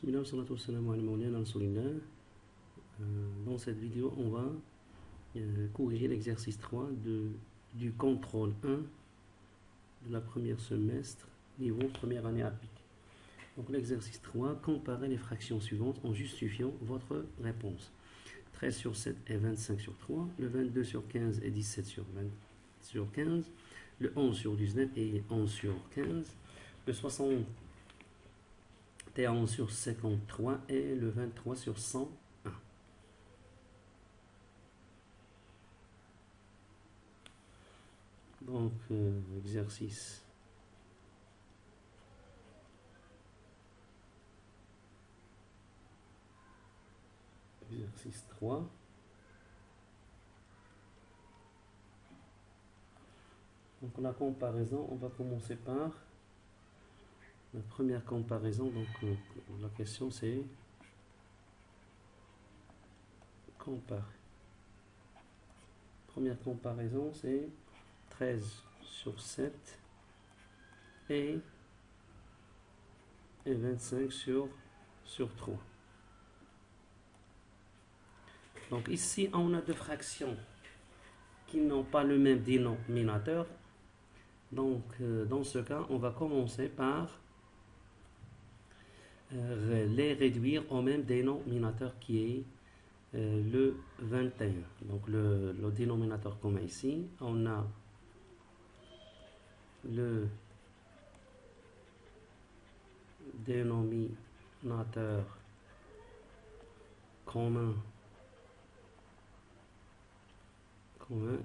Bismillah, salatu wassalamu ala mawlana rasulillah. Dans cette vidéo, on va corriger l'exercice 3 du contrôle 1 de la première semestre, niveau première année appliquée. Donc l'exercice 3, comparez les fractions suivantes en justifiant votre réponse. 13 sur 7 et 25 sur 3, le 22 sur 15 et 17 sur 15, le 11 sur 19 et 11 sur 15, le 71 sur 53 et le 23 sur 101. Donc, exercice 3. Donc la comparaison, on va commencer par la première comparaison. Donc la question c'est comparer. Première comparaison c'est 13 sur 7 et 25 sur 3. Donc ici on a deux fractions qui n'ont pas le même dénominateur. Donc dans ce cas on va commencer par les réduire au même dénominateur qui est le 21. Donc le dénominateur commun ici, on a le dénominateur commun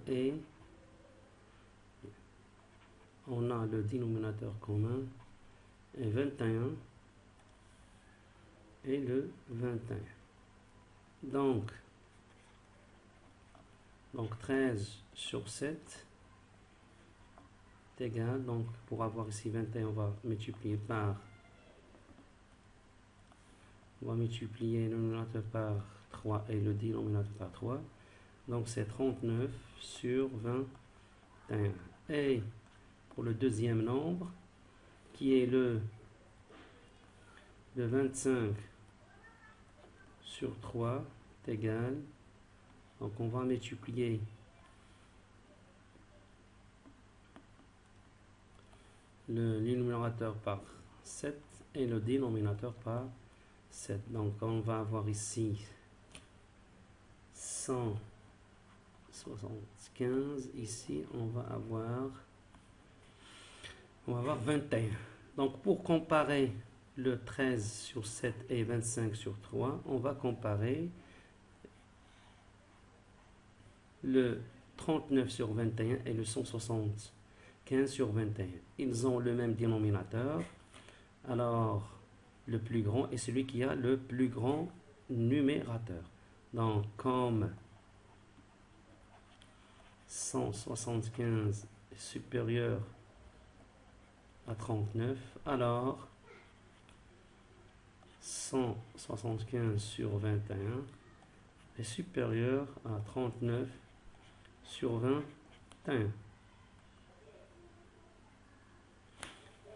et on a le dénominateur commun et 21 et le 21. Donc 13 sur 7 est égal, donc pour avoir ici 21 on va multiplier le numérateur par 3 et le dénominateur par 3, donc c'est 39 sur 21. Et pour le deuxième nombre qui est le 25 sur 3 est égal, donc on va multiplier le numérateur par 7 et le dénominateur par 7. Donc on va avoir ici 175, ici on va avoir 21. Donc pour comparer le 13 sur 7 et 25 sur 3, on va comparer le 39 sur 21 et le 175 sur 21. Ils ont le même dénominateur. Alors, le plus grand est celui qui a le plus grand numérateur. Donc, comme 175 est supérieur à 39, alors 175 sur 21 est supérieur à 39 sur 21.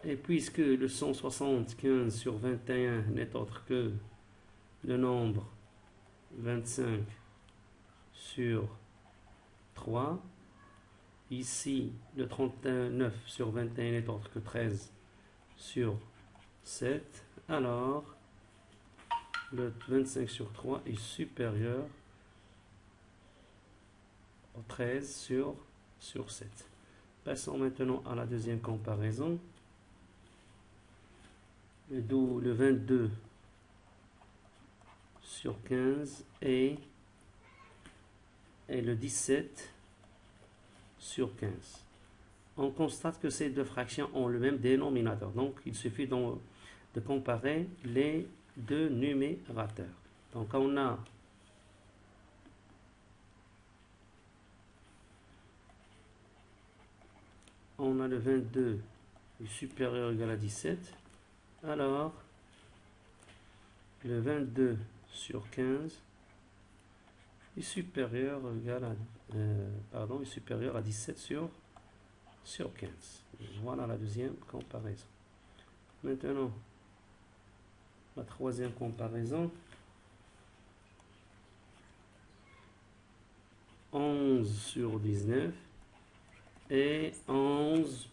Et puisque le 175 sur 21 n'est autre que le nombre 25 sur 3, ici le 39 sur 21 n'est autre que 13 sur 7, alors le 25 sur 3 est supérieur au 13 sur 7. Passons maintenant à la deuxième comparaison. Le 22 sur 15 et le 17 sur 15. On constate que ces deux fractions ont le même dénominateur. Donc, il suffit de comparer les deux numérateurs. Donc, on a le 22 est supérieur ou égal à 17. Alors, le 22 sur 15 est supérieur ou égal à, est supérieur à 17 sur 15. Voilà la deuxième comparaison. Maintenant, La troisième comparaison. 11 sur 19 et 11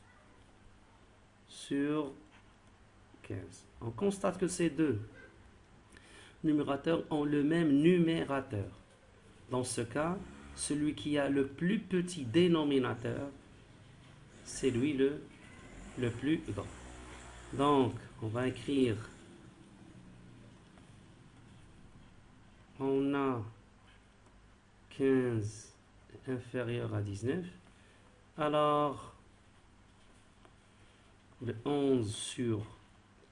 sur 15. On constate que ces deux numérateurs ont le même numérateur. Dans ce cas, celui qui a le plus petit dénominateur, c'est lui le plus grand. Donc, on va écrire, on a 15 inférieur à 19. Alors, le 11 sur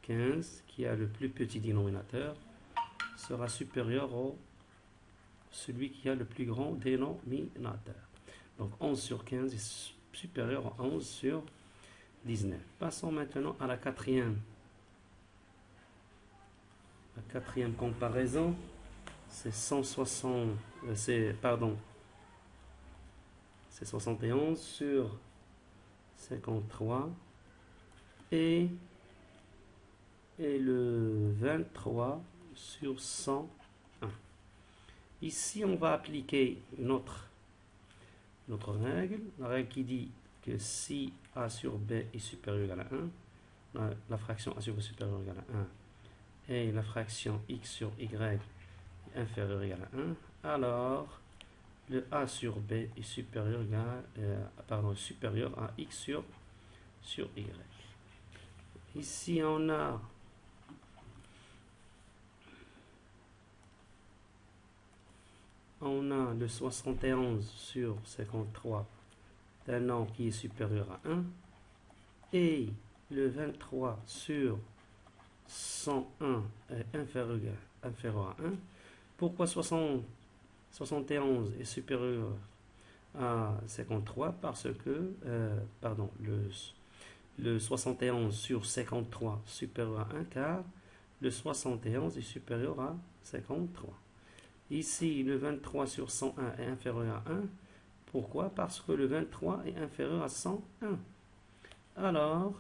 15, qui a le plus petit dénominateur, sera supérieur au celui qui a le plus grand dénominateur. Donc 11 sur 15 est supérieur à 11 sur 19. Passons maintenant à la quatrième. La quatrième comparaison, c'est 71 sur 53 et le 23 sur 101. Ici, on va appliquer notre règle, la règle qui dit que si A sur B est supérieur à 1, la fraction A sur B est supérieure à 1 et la fraction X sur Y est inférieure à 1, alors le A sur B est supérieur à X sur Y. Ici, on a le 71 sur 53 d'un nombre qui est supérieur à 1 et le 23 sur 101 est inférieur à 1. Pourquoi 71 est supérieur à 53? Parce que, le 71 sur 53 supérieur à 1 car le 71 est supérieur à 53. Ici, le 23 sur 101 est inférieur à 1. Pourquoi? Parce que le 23 est inférieur à 101. Alors,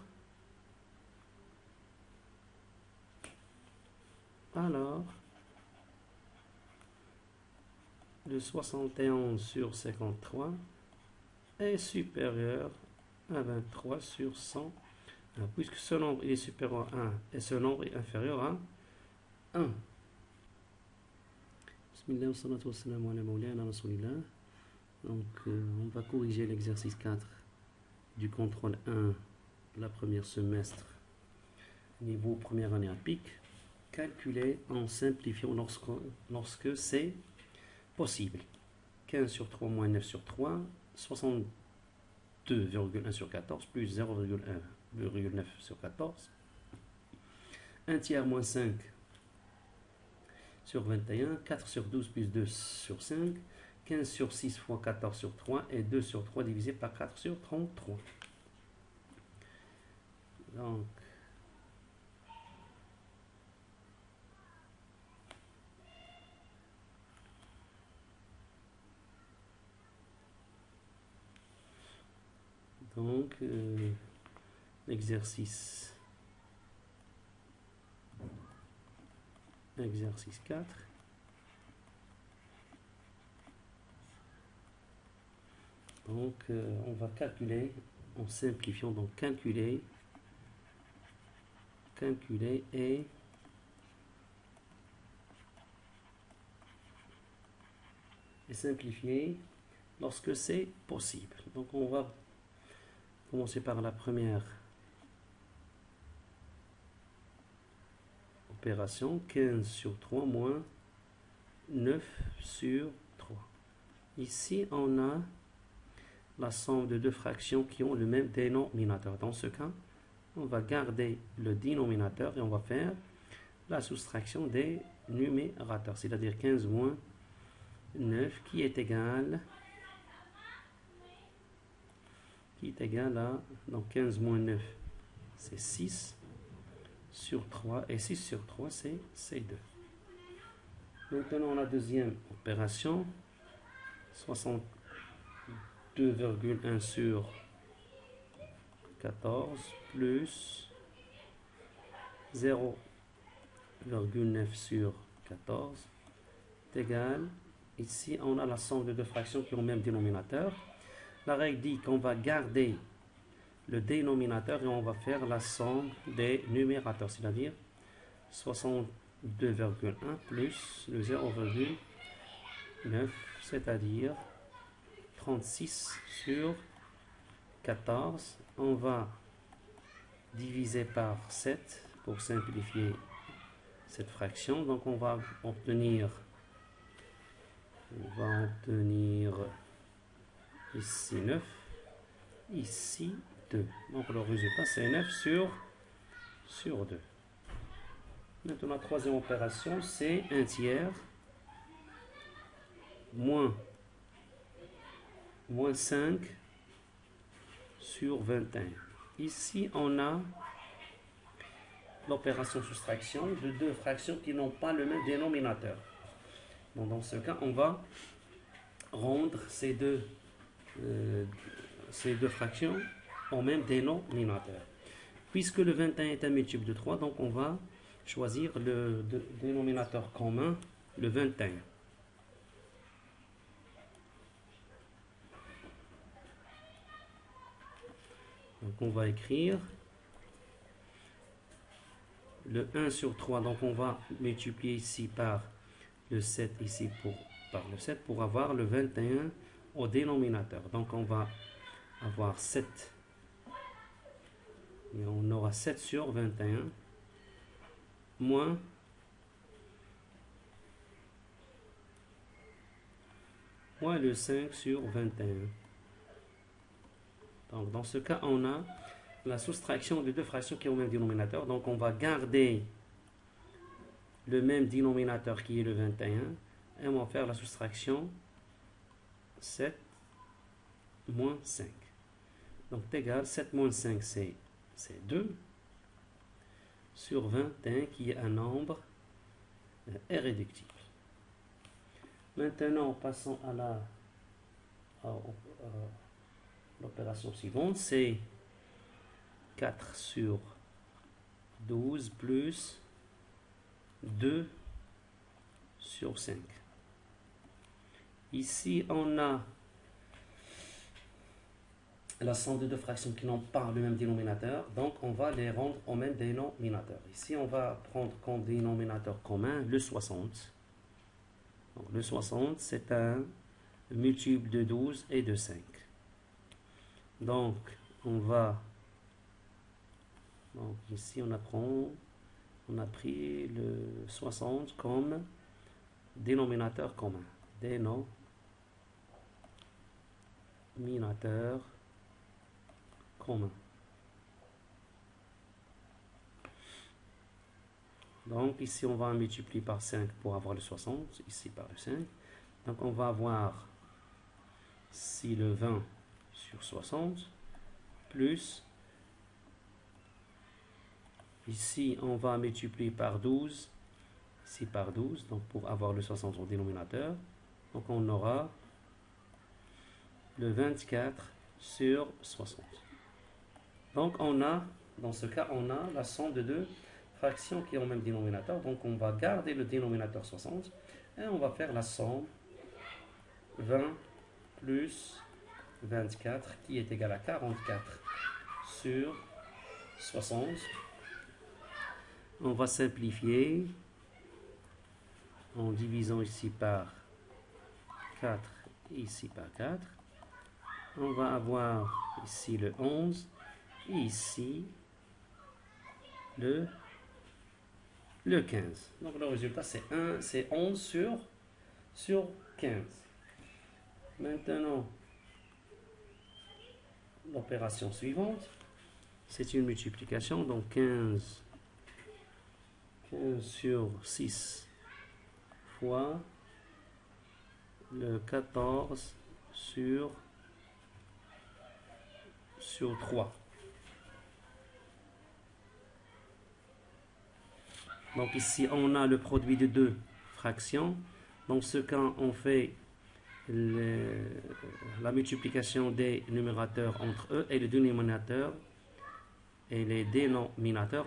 le 71 sur 53 est supérieur à 23 sur 101. Puisque ce nombre est supérieur à 1 et ce nombre est inférieur à 1. Donc, on va corriger l'exercice 4 du contrôle 1 de la première semestre, niveau première année à PIC. Calculer en simplifiant lorsque c'est possible. 15 sur 3 moins 9 sur 3, 62,1 sur 14, plus 0,9 sur 14. 1 tiers moins 5 sur 21, 4 sur 12 plus 2 sur 5, 15 sur 6 fois 14 sur 3 et 2 sur 3 divisé par 4 sur 33. Donc, l'exercice 4. Donc, on va calculer en simplifiant. Donc, calculer et simplifier lorsque c'est possible. Donc, on va commencer par la première opération, 15 sur 3 moins 9 sur 3. Ici, on a la somme de deux fractions qui ont le même dénominateur. Dans ce cas, on va garder le dénominateur et on va faire la soustraction des numérateurs, c'est-à-dire 15 moins 9 qui est égal à, donc 15 moins 9 c'est 6 sur 3 et 6 sur 3 c'est 2. Maintenant la deuxième opération, 62,1 sur 14 plus 0,9 8,9 sur 14 est égal, ici on a la somme de deux fractions qui ont le même dénominateur. La règle dit qu'on va garder le dénominateur et on va faire la somme des numérateurs, c'est-à-dire 62,1 plus le 0,9, c'est-à-dire 36 sur 14. On va diviser par 7 pour simplifier cette fraction. Donc on va obtenir ici 9, ici 2. Donc le résultat c'est 9 sur 2. Maintenant la troisième opération c'est 1 tiers moins 5 sur 21. Ici on a l'opération soustraction de deux fractions qui n'ont pas le même dénominateur. Donc dans ce cas on va rendre ces deux fractions au même dénominateur. Puisque le 21 est un multiple de 3, donc on va choisir le dénominateur commun, le 21. Donc on va écrire le 1 sur 3, donc on va multiplier ici par le 7, ici par le 7, pour avoir le 21 au dénominateur. Donc on va avoir 7, et on aura 7 sur 21, moins le 5 sur 21. Donc dans ce cas, on a la soustraction de deux fractions qui ont le même dénominateur. Donc on va garder le même dénominateur qui est le 21 et on va faire la soustraction 7 moins 5. Donc c'est égal, 7 moins 5 c'est 2 sur 21 qui est un nombre irréductible. Maintenant passons à l'opération suivante, c'est 4 sur 12 plus 2 sur 5. Ici, on a la somme de deux fractions qui n'ont pas le même dénominateur, donc on va les rendre au même dénominateur. Ici, on va prendre comme dénominateur commun le 60. Donc, le 60, c'est un multiple de 12 et de 5. Donc, ici, on a pris le 60 comme dénominateur commun. Dénominateur commun. Donc, ici, on va multiplier par 5 pour avoir le 60, ici par le 5. Donc, on va avoir ici le 20 sur 60, plus, ici, on va multiplier par 12, ici par 12, donc pour avoir le 60 au dénominateur. Donc, on aura le 24 sur 60. Donc, dans ce cas, on a la somme de deux fractions qui ont le même dénominateur. Donc, on va garder le dénominateur 60 et on va faire la somme 20 plus 24 qui est égal à 44 sur 60. On va simplifier en divisant ici par 4 et ici par 4. On va avoir ici le 11 et ici le 15. Donc le résultat c'est 11 sur 15. Maintenant, l'opération suivante, c'est une multiplication. Donc 15 sur 6 fois le 14 sur 3. Donc ici, on a le produit de deux fractions. Dans ce cas, on fait la multiplication des numérateurs entre eux et les dénominateurs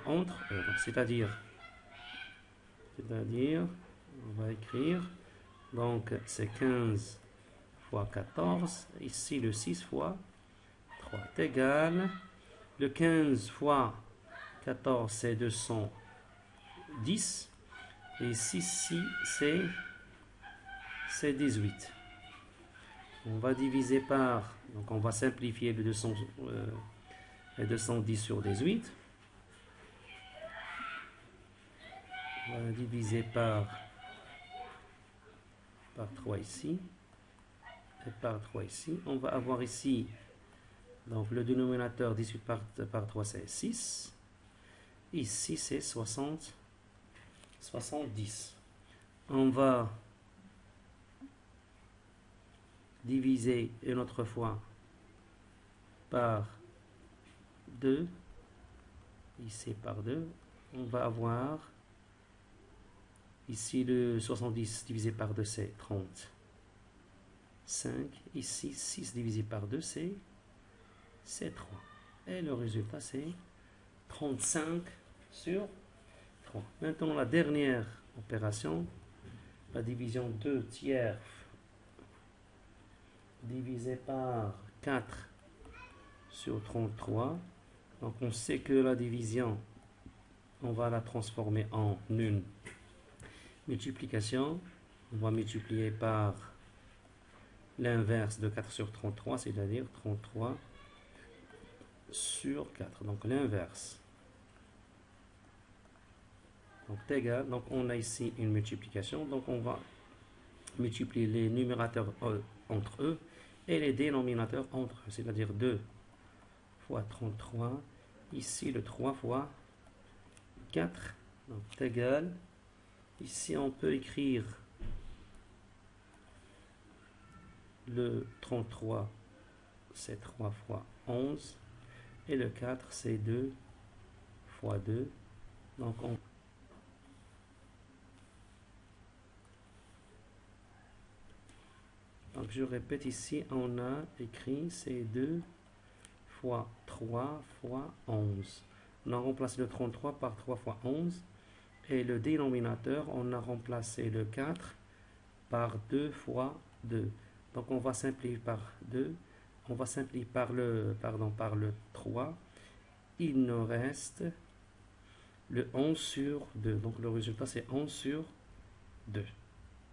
entre eux. C'est-à-dire C'est-à-dire, on va écrire, donc c'est 15 fois 14, ici le 6 fois 3 est égal, le 15 fois 14 c'est 210, et ici c'est 18. On va diviser par, donc on va simplifier le 210 sur 18. On va diviser par 3 ici, et par 3 ici. On va avoir ici, donc le dénominateur 18 par 3 c'est 6. Ici c'est 70. On va diviser une autre fois par 2. Ici par 2. On va avoir ici le 70 divisé par 2 c'est 35. Ici 6 divisé par 2 c'est 3. Et le résultat c'est 35 sur 3. Maintenant la dernière opération, la division 2 tiers divisé par 4 sur 33. Donc on sait que la division, on va la transformer en une multiplication. On va multiplier par l'inverse de 4 sur 33, c'est-à-dire 33 sur 4. Donc l'inverse. Donc égal. Donc on a ici une multiplication. Donc on va multiplier les numérateurs entre eux et les dénominateurs entre eux. C'est-à-dire 2 fois 33. Ici le 3 fois 4. Donc égal. Ici on peut écrire le 33 c'est 3 fois 11 et le 4 c'est 2 fois 2. Donc je répète ici, on a écrit c'est 2 fois 3 fois 11. On a remplacé le 33 par 3 fois 11 et le dénominateur, on a remplacé le 4 par 2 fois 2. Donc on va simplifier par 2, on va simplifier par le 3. Il nous reste le 11 sur 2. Donc le résultat c'est 11 sur 2.